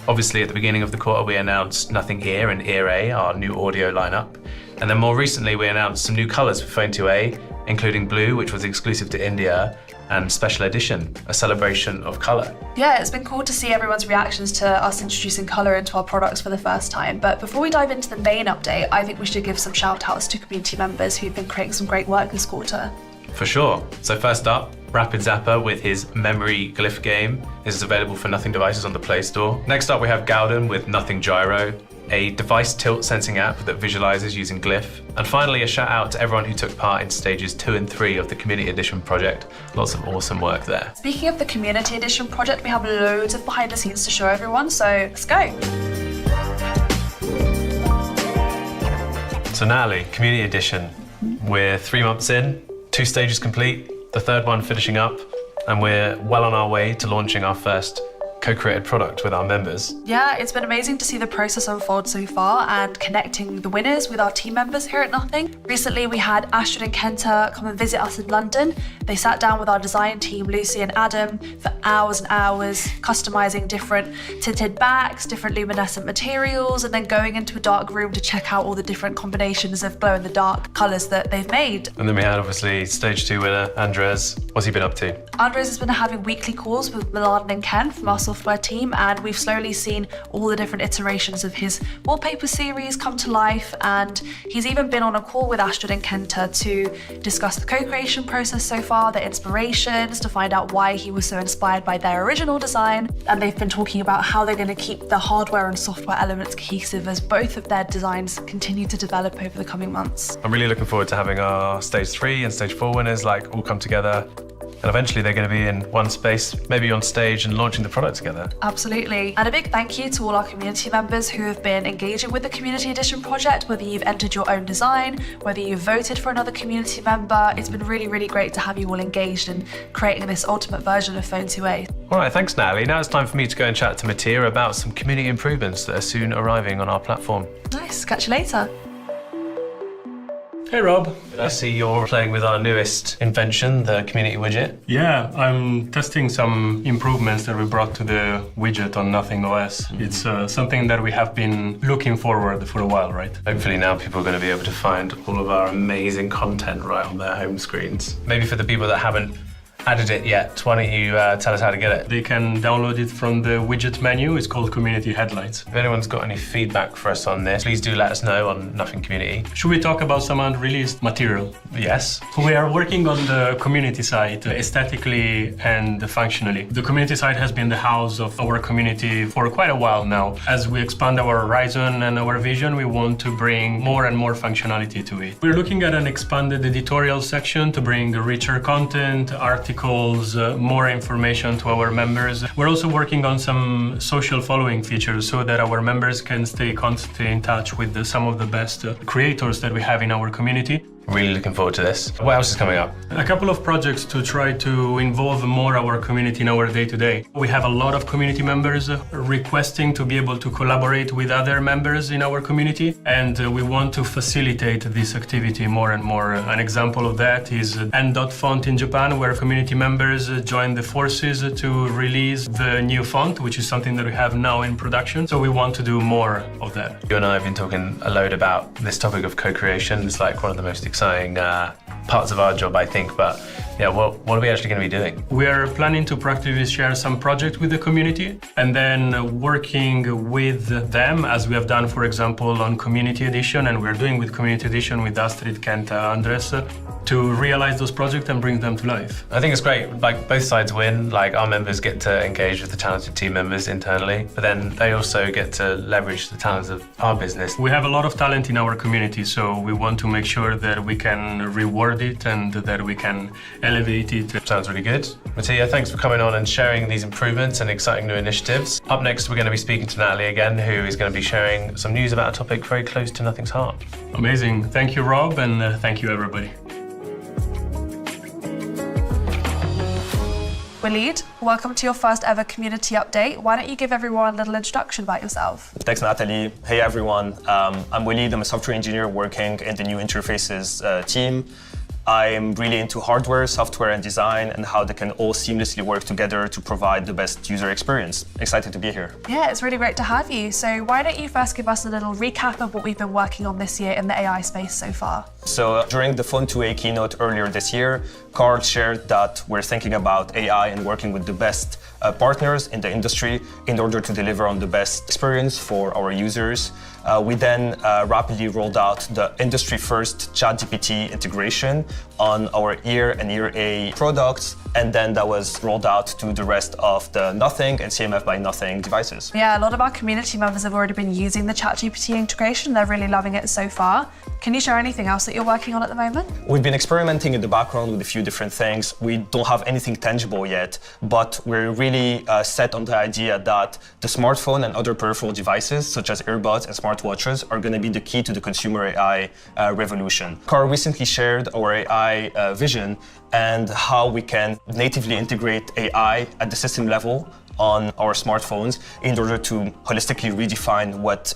Obviously, at the beginning of the quarter, we announced Nothing Ear and Ear A, our new audio lineup. And then more recently, we announced some new colors for Phone 2A, including blue, which was exclusive to India, and Special Edition, a celebration of color. Yeah, it's been cool to see everyone's reactions to us introducing color into our products for the first time. But before we dive into the main update, I think we should give some shout outs to community members who've been creating some great work this quarter. For sure. So first up, Rapid Zapper with his Memory Glyph game. This is available for Nothing devices on the Play Store. Next up, we have Gowden with Nothing Gyro, a device tilt sensing app that visualizes using Glyph. And finally, a shout out to everyone who took part in stages 2 and 3 of the Community Edition project. Lots of awesome work there. Speaking of the Community Edition project, we have loads of behind the scenes to show everyone, so let's go. So Natalie, Community Edition, we're 3 months in, 2 stages complete, the 3rd one finishing up, and we're well on our way to launching our first co-created product with our members. Yeah, it's been amazing to see the process unfold so far and connecting the winners with our team members here at Nothing. Recently, we had Astrid and Kenta come and visit us in London. They sat down with our design team, Lucy and Adam, for hours and hours, customizing different tinted backs, different luminescent materials, and then going into a dark room to check out all the different combinations of glow-in-the-dark colors that they've made. And then we had, obviously, stage 2 winner, Andres. What's he been up to? Andres has been having weekly calls with Milan and Ken from our software team, and we've slowly seen all the different iterations of his wallpaper series come to life, and he's even been on a call with Astrid and Kenta to discuss the co-creation process so far, the inspirations, to find out why he was so inspired by their original design, and they've been talking about how they're going to keep the hardware and software elements cohesive as both of their designs continue to develop over the coming months. I'm really looking forward to having our stage 3 and stage 4 winners all come together. And eventually they're going to be in one space, maybe on stage, and launching the product together. Absolutely. And a big thank you to all our community members who have been engaging with the Community Edition project, whether you've entered your own design, whether you've voted for another community member. It's been really, really great to have you all engaged in creating this ultimate version of Phone 2A. All right, thanks, Natalie. Now it's time for me to go and chat to Mattia about some community improvements that are soon arriving on our platform. Nice. Catch you later. Hey Rob. I see you're playing with our newest invention, the community widget. Yeah, I'm testing some improvements that we brought to the widget on Nothing OS. It's something that we have been looking forward for a while, right? Hopefully now people are going to be able to find all of our amazing content right on their home screens. Maybe for the people that haven't added it yet, why don't you tell us how to get it? They can download it from the widget menu. It's called Community Headlights. If anyone's got any feedback for us on this, please do let us know on Nothing Community. Should we talk about some unreleased material? Yes. We are working on the community site aesthetically and functionally. The community site has been the house of our community for quite a while now. As we expand our horizon and our vision, we want to bring more and more functionality to it. We're looking at an expanded editorial section to bring richer content, articles, more information to our members. We're also working on some social following features so that our members can stay constantly in touch with some of the best creators that we have in our community. Really looking forward to this. What else is coming up? A couple of projects to try to involve more our community in our day-to-day. We have a lot of community members requesting to be able to collaborate with other members in our community, and we want to facilitate this activity more and more. An example of that is N.Font in Japan, where community members join the forces to release the new font, which is something that we have now in production. So we want to do more of that. You and I have been talking a load about this topic of co-creation. It's like one of the most exciting parts of our job, I think, but yeah, what are we actually going to be doing? We are planning to practically share some projects with the community and then working with them, as we have done, for example, on Community Edition, and we're doing with Community Edition with Astrid, Kenta, Andres, to realize those projects and bring them to life. I think it's great, like both sides win, like our members get to engage with the talented team members internally, but then they also get to leverage the talents of our business. We have a lot of talent in our community, so we want to make sure that we can reward it and that we can elevate it. Sounds really good. Mattia, thanks for coming on and sharing these improvements and exciting new initiatives. Up next, we're going to be speaking to Natalie again, who is going to be sharing some news about a topic very close to Nothing's heart. Amazing. Thank you, Rob, and thank you, everybody. Walid, welcome to your first ever community update. Why don't you give everyone a little introduction about yourself? Thanks, Natalie. Hey, everyone. I'm Walid. I'm a software engineer working in the new interfaces team. I'm really into hardware, software, and design, and how they can all seamlessly work together to provide the best user experience. Excited to be here. Yeah, it's really great to have you. So why don't you first give us a little recap of what we've been working on this year in the AI space so far? So during the Phone 2A keynote earlier this year, Carl shared that we're thinking about AI and working with the best partners in the industry in order to deliver on the best experience for our users. We then rapidly rolled out the industry-first ChatGPT integration on our Ear and Ear A products, and then that was rolled out to the rest of the Nothing and CMF by Nothing devices. Yeah, a lot of our community members have already been using the ChatGPT integration. They're really loving it so far. Can you share anything else that you're working on at the moment? We've been experimenting in the background with a few different things. We don't have anything tangible yet, but we're really set on the idea that the smartphone and other peripheral devices, such as earbuds and smartwatches, are going to be the key to the consumer AI revolution. Carl recently shared our AI vision and how we can natively integrate AI at the system level on our smartphones in order to holistically redefine what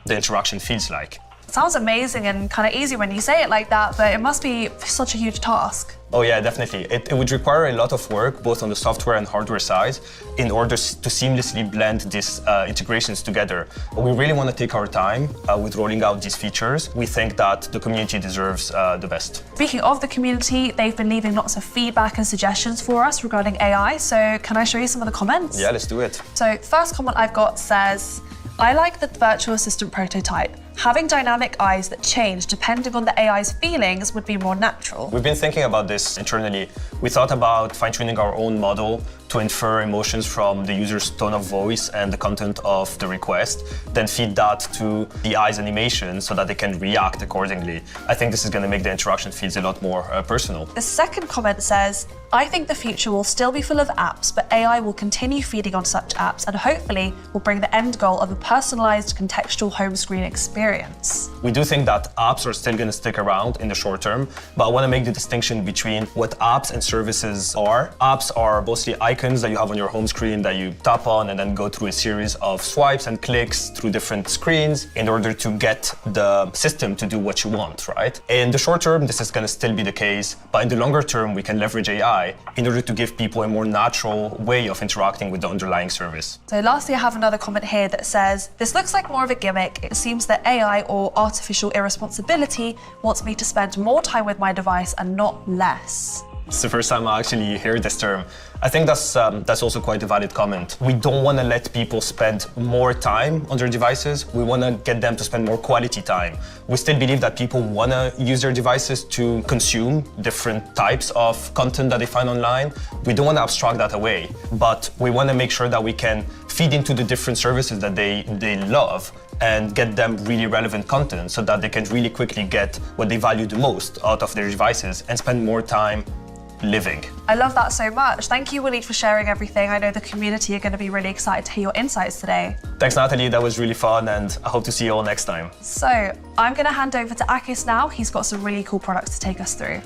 the interaction feels like. Sounds amazing and kind of easy when you say it like that, but it must be such a huge task. Oh yeah, definitely. It would require a lot of work, both on the software and hardware side, in order to seamlessly blend these integrations together. We really want to take our time with rolling out these features. We think that the community deserves the best. Speaking of the community, they've been leaving lots of feedback and suggestions for us regarding AI, so can I show you some of the comments? Yeah, let's do it. So first comment I've got says, I like the virtual assistant prototype. Having dynamic eyes that change depending on the AI's feelings would be more natural. We've been thinking about this internally. We thought about fine-tuning our own model to infer emotions from the user's tone of voice and the content of the request, then feed that to the AI's animation so that they can react accordingly. I think this is going to make the interaction feels a lot more personal. The second comment says, I think the future will still be full of apps, but AI will continue feeding on such apps and hopefully will bring the end goal of a personalized contextual home screen experience. We do think that apps are still going to stick around in the short term, but I want to make the distinction between what apps and services are. Apps are mostly icons that you have on your home screen that you tap on and then go through a series of swipes and clicks through different screens in order to get the system to do what you want, right? In the short term, this is going to still be the case, but in the longer term, we can leverage AI in order to give people a more natural way of interacting with the underlying service. So lastly, I have another comment here that says, this looks like more of a gimmick. It seems that AI or artificial irresponsibility wants me to spend more time with my device and not less. It's the first time I actually hear this term. I think that's also quite a valid comment. We don't want to let people spend more time on their devices. We want to get them to spend more quality time. We still believe that people want to use their devices to consume different types of content that they find online. We don't want to abstract that away, but we want to make sure that we can feed into the different services that they love and get them really relevant content so that they can really quickly get what they value the most out of their devices and spend more time living. I love that so much. Thank you, Walid, for sharing everything. I know the community are going to be really excited to hear your insights today. Thanks, Natalie. That was really fun, and I hope to see you all next time. So I'm going to hand over to Akis now. He's got some really cool products to take us through.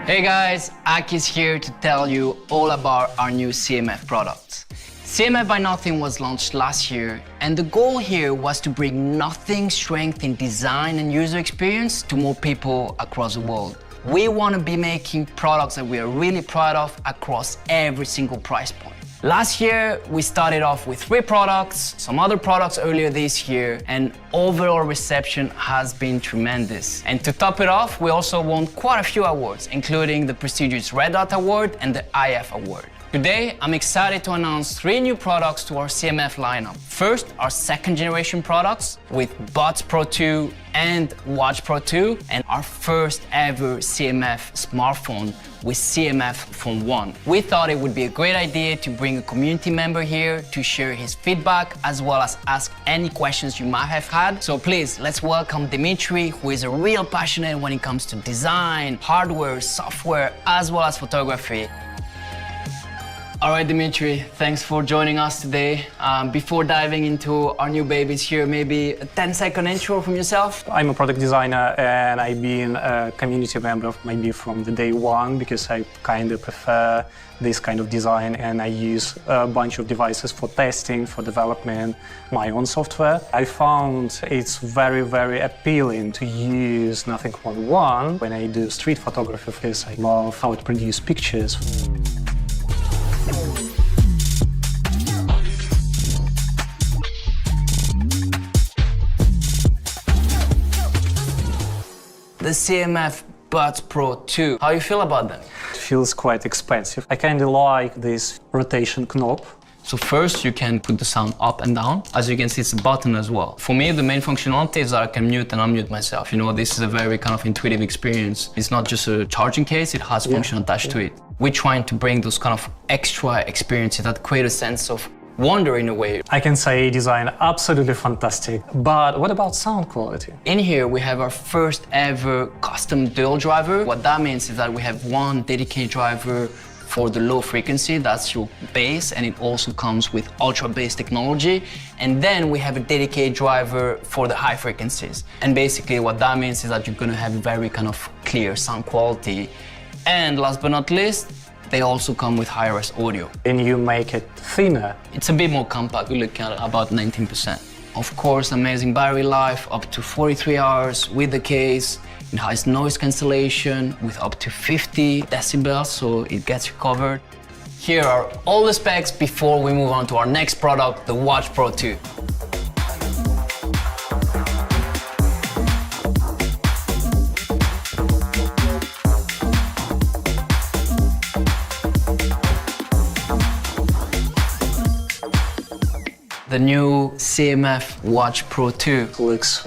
Hey guys, Akis here to tell you all about our new CMF products. CMF by Nothing was launched last year, and the goal here was to bring Nothing strength in design and user experience to more people across the world. We want to be making products that we are really proud of across every single price point. Last year, we started off with 3 products, some other products earlier this year, and overall reception has been tremendous. And to top it off, we also won quite a few awards, including the prestigious Red Dot Award and the IF Award. Today, I'm excited to announce 3 new products to our CMF lineup. First, our 2nd generation products with Buds Pro 2 and Watch Pro 2, and our first ever CMF smartphone with CMF Phone 1. We thought it would be a great idea to bring a community member here to share his feedback as well as ask any questions you might have had. So please, let's welcome Dimitri, who is a real passionate when it comes to design, hardware, software, as well as photography. All right, Dimitri, thanks for joining us today. Before diving into our new babies here, maybe a 10-second intro from yourself. I'm a product designer and I've been a community member maybe from the day one because I kind of prefer this kind of design, and I use a bunch of devices for testing, for development, my own software. I found it's very, very appealing to use Nothing 1.1 when I do street photography because I love how it produces pictures. The CMF Buds Pro 2. How you feel about them? It feels quite expensive. I kind of like this rotation knob. So first you can put the sound up and down. As you can see, it's a button as well. For me, the main functionality is that I can mute and unmute myself. You know, this is a very kind of intuitive experience. It's not just a charging case, it has function attached to it. We're trying to bring those kind of extra experiences that create a sense of wonder in a way. I can say design absolutely fantastic, but what about sound quality? In here, we have our first ever custom dual driver. What that means is that we have one dedicated driver for the low frequency, that's your bass, and it also comes with ultra bass technology. And then we have a dedicated driver for the high frequencies. And basically what that means is that you're gonna have very kind of clear sound quality. And last but not least, they also come with high-res audio. And you make it thinner. It's a bit more compact, we're looking at about 19%. Of course, amazing battery life, up to 43 hours with the case. It has noise cancellation with up to 50 decibels, so it gets you covered. Here are all the specs before we move on to our next product, the Watch Pro 2. The new CMF Watch Pro 2. Looks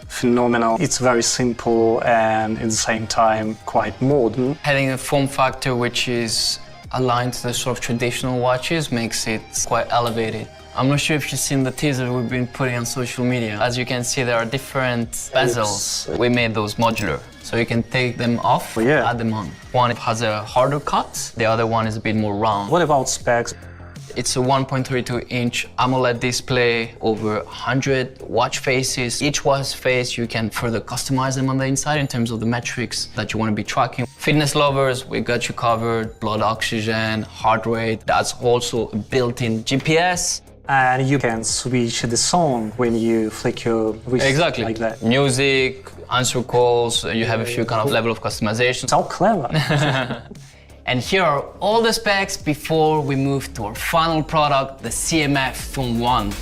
phenomenal. It's very simple and at the same time quite modern. Having a form factor which is aligned to the sort of traditional watches makes it quite elevated. I'm not sure if you've seen the teaser we've been putting on social media. As you can see, there are different bezels. We made those modular, so you can take them off, add them on. One has a harder cut, the other one is a bit more round. What about specs? It's a 1.32-inch AMOLED display, over 100 watch faces. Each watch face, you can further customize them on the inside in terms of the metrics that you want to be tracking. Fitness lovers, we got you covered. Blood oxygen, heart rate, that's also a built-in GPS. And you can switch the song when you flick your wrist like that. Music, answer calls, you have a few kind of level of customization. So clever. And here are all the specs before we move to our final product, the CMF Phone 1.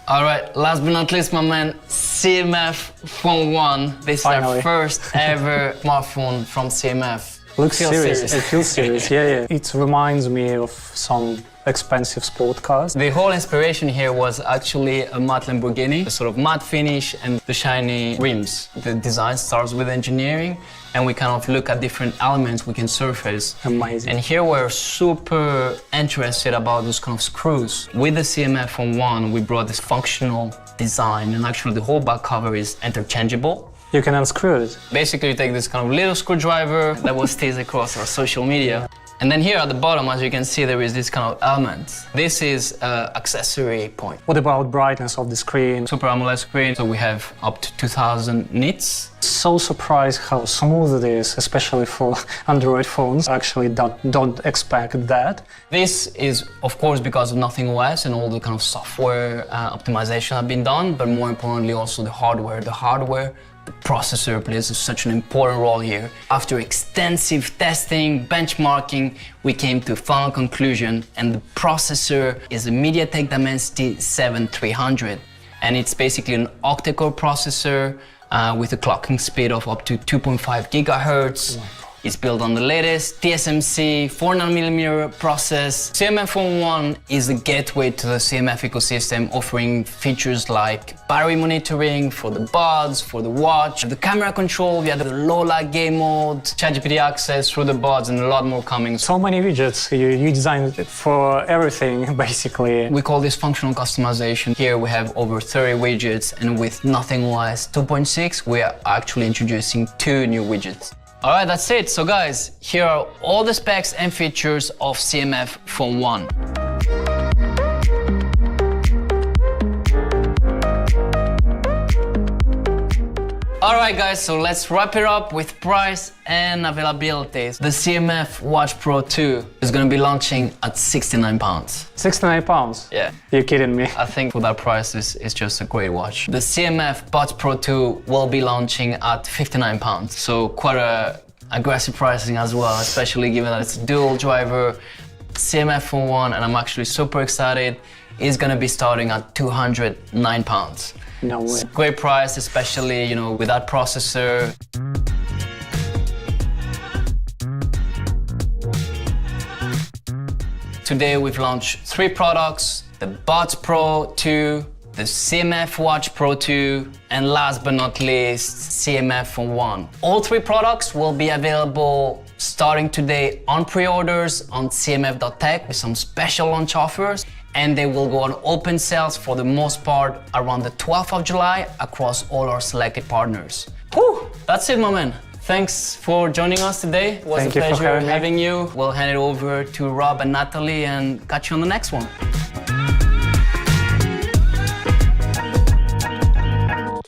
All right, last but not least, my man, CMF Phone 1. This is our first ever smartphone from CMF. Looks serious. It feels serious, yeah. It reminds me of some expensive sport cars. The whole inspiration here was actually a matte Lamborghini, the sort of matte finish and the shiny rims. The design starts with engineering, and we kind of look at different elements we can surface. Amazing. And here we're super interested about those kind of screws. With the CMF Phone 1, we brought this functional design, and actually the whole back cover is interchangeable. You can unscrew it. Basically, you take this kind of little screwdriver that was teased across our social media. And then here at the bottom, as you can see, there is this kind of element. This is an accessory point. What about brightness of the screen? Super AMOLED screen, so we have up to 2000 nits. So surprised how smooth it is, especially for Android phones. Actually, don't expect that. This is, of course, because of Nothing OS and all the kind of software optimization have been done, but more importantly, also the hardware. The processor plays such an important role here. After extensive testing, benchmarking, we came to a final conclusion, and the processor is a MediaTek Dimensity 7300. And it's basically an octa-core processor with a clocking speed of up to 2.5 gigahertz. It's built on the latest TSMC 4nm process. CMF Phone 1 is the gateway to the CMF ecosystem, offering features like battery monitoring for the buds, for the watch, the camera control via the low lag game mode, ChatGPT access through the buds, and a lot more coming. So many widgets, you designed it for everything, basically. We call this functional customization. Here we have over 30 widgets, and with Nothing OS 2.6, we are actually introducing 2 new widgets. All right, that's it. So guys, here are all the specs and features of CMF Phone 1. Alright guys, so let's wrap it up with price and availability. The CMF Watch Pro 2 is going to be launching at £69. £69? Yeah. You're kidding me. I think for that price, it's just a great watch. The CMF Buds Pro 2 will be launching at £59. So quite a aggressive pricing as well, especially given that it's a dual driver CMF Phone 1, and I'm actually super excited. It's going to be starting at £209. No way. Great price, especially, you know, with that processor. Today we've launched 3 products: the Buds Pro 2, the CMF Watch Pro 2, and last but not least, CMF Phone 1. All 3 products will be available starting today on pre-orders on cmf.tech with some special launch offers. And they will go on open sales for the most part around the 12th of July across all our selected partners. Whew, that's it, my man. Thanks for joining us today. It was a pleasure having you. We'll hand it over to Rob and Natalie and catch you on the next one.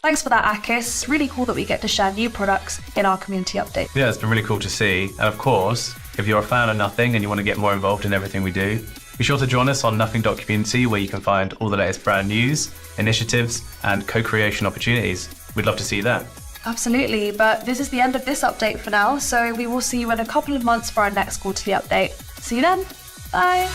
Thanks for that, Akis. Really cool that we get to share new products in our community update. Yeah, it's been really cool to see. And of course, if you're a fan of Nothing and you want to get more involved in everything we do, be sure to join us on nothing.community, where you can find all the latest brand news, initiatives, and co-creation opportunities. We'd love to see you there. Absolutely, but this is the end of this update for now, so we will see you in a couple of months for our next quarterly update. See you then. Bye.